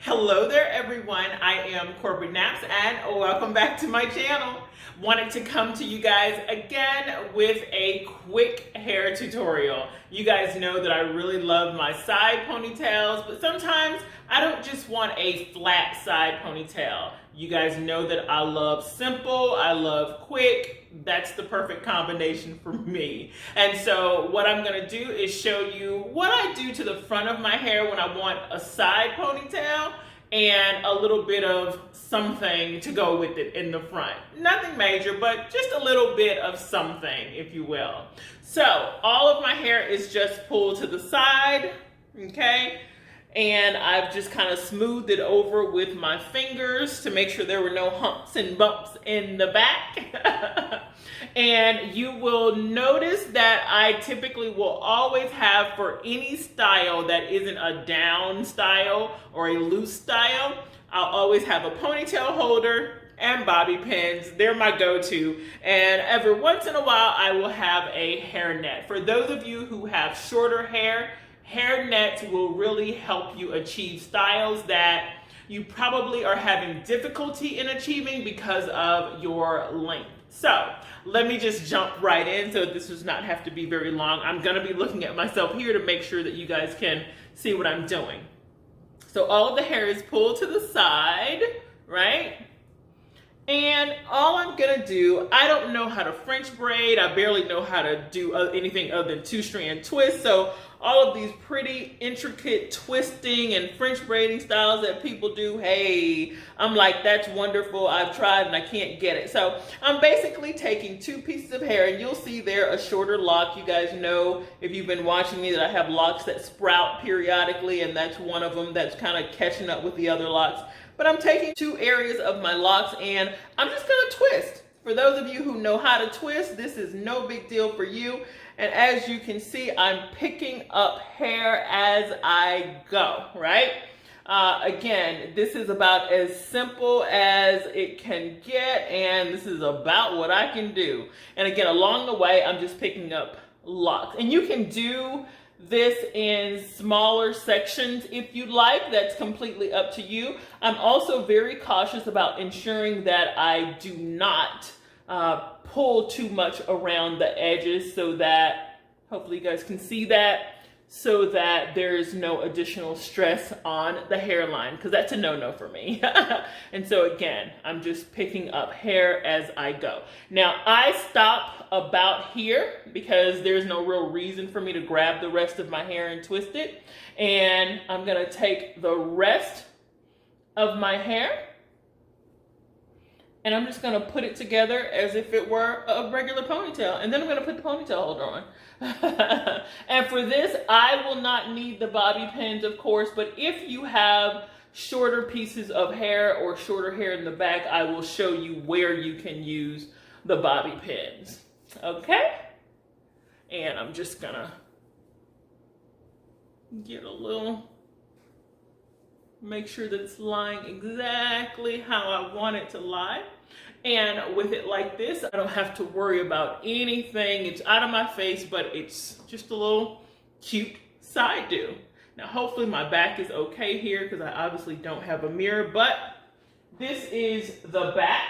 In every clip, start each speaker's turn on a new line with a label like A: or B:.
A: Hello there everyone, I am Corporate Naps and welcome back to my channel. Wanted to come to you guys again with a quick hair tutorial. You guys know that I really love my side ponytails, but sometimes I don't just want a flat side ponytail. You guys know that I love simple, I love quick. That's the perfect combination for me. And so what I'm gonna do is show you what I do to the front of my hair when I want a side ponytail and a little bit of something to go with it in the front. Nothing major, but just a little bit of something, if you will. So all of my hair is just pulled to the side, okay? And I've just kind of smoothed it over with my fingers to make sure there were no humps and bumps in the back. And you will notice that I typically will always have, for any style that isn't a down style or a loose style, I'll always have a ponytail holder and bobby pins. They're my go-to. And every once in a while, I will have a hair net. For those of you who have shorter hair, hair nets will really help you achieve styles that you probably are having difficulty in achieving because of your length. So let me just jump right in so this does not have to be very long. I'm gonna be looking at myself here to make sure that you guys can see what I'm doing. So all of the hair is pulled to the side, right? And all I'm gonna do, I don't know how to French braid. I barely know how to do anything other than two-strand twist. So all of these pretty intricate twisting and French braiding styles that people do, hey, I'm like, that's wonderful. I've tried and I can't get it. So I'm basically taking two pieces of hair, and you'll see there a shorter lock. You guys know, if you've been watching me, that I have locks that sprout periodically, and that's one of them that's kind of catching up with the other locks. But I'm taking two areas of my locks and I'm just gonna twist. For those of you who know how to twist, this is no big deal for you. And as you can see, I'm picking up hair as I go, right? Again, this is about as simple as it can get, and this is about what I can do. And again, along the way, I'm just picking up locks. And you can do this in smaller sections if you'd like. That's completely up to you. I'm also very cautious about ensuring that I do not pull too much around the edges, so that, hopefully you guys can see that, so that there's no additional stress on the hairline, because that's a no-no for me. And so again, I'm just picking up hair as I go. Now I stop about here because there's no real reason for me to grab the rest of my hair and twist it. And I'm gonna take the rest of my hair and I'm just gonna put it together as if it were a regular ponytail. And then I'm gonna put the ponytail holder on. And for this, I will not need the bobby pins, of course, but if you have shorter pieces of hair or shorter hair in the back, I will show you where you can use the bobby pins. Okay? And I'm just gonna get a little, make sure that it's lying exactly how I want it to lie. And with it like this, I don't have to worry about anything. It's out of my face, but it's just a little cute side do. Now, hopefully my back is okay here because I obviously don't have a mirror, but this is the back.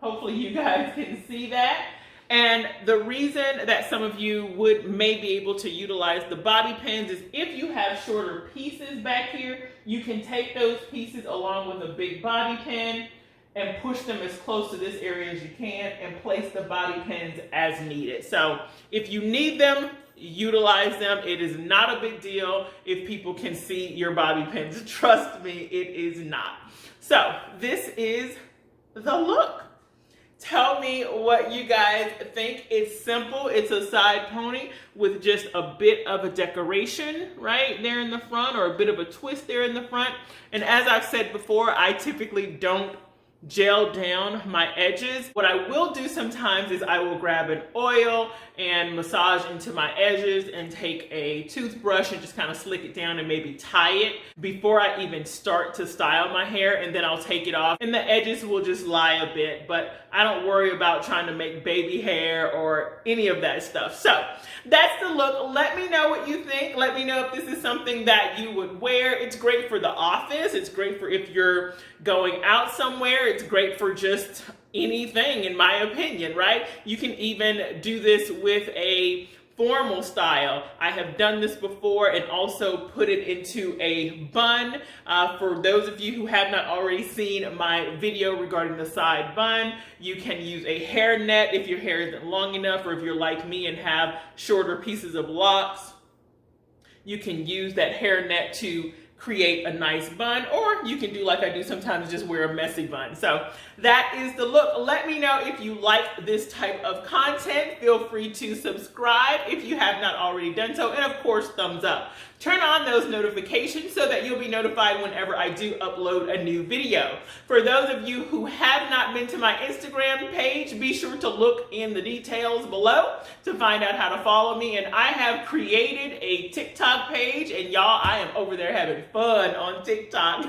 A: Hopefully you guys can see that. And the reason that some of you may be able to utilize the bobby pins is if you have shorter pieces back here, you can take those pieces along with a big bobby pin and push them as close to this area as you can and place the bobby pins as needed. So if you need them, utilize them. It is not a big deal if people can see your bobby pins. Trust me, it is not. So this is the look. Tell me what you guys think. It's simple. It's a side pony with just a bit of a decoration right there in the front, or a bit of a twist there in the front. And as I've said before, I typically don't gel down my edges. What I will do sometimes is I will grab an oil and massage into my edges and take a toothbrush and just kind of slick it down and maybe tie it before I even start to style my hair, and then I'll take it off and the edges will just lie a bit, but I don't worry about trying to make baby hair or any of that stuff. So that's the look. Let me know what you think. Let me know if this is something that you would wear. It's great for the office. It's great for if you're going out somewhere. It's great for just anything, in my opinion, right? You can even do this with a formal style. I have done this before and also put it into a bun. For those of you who have not already seen my video regarding the side bun, you can use a hair net if your hair isn't long enough, or if you're like me and have shorter pieces of locks, you can use that hair net to create a nice bun, or you can do like I do sometimes, just wear a messy bun. So that is the look. Let me know if you like this type of content. Feel free to subscribe if you have not already done so, and of course, thumbs up. Turn on those notifications so that you'll be notified whenever I do upload a new video. For those of you who have not been to my Instagram page, be sure to look in the details below to find out how to follow me. And I have created a TikTok page, and y'all, I am over there having fun on TikTok.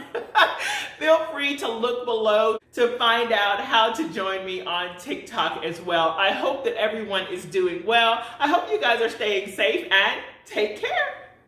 A: Feel free to look below to find out how to join me on TikTok as well. I hope that everyone is doing well. I hope you guys are staying safe, and take care.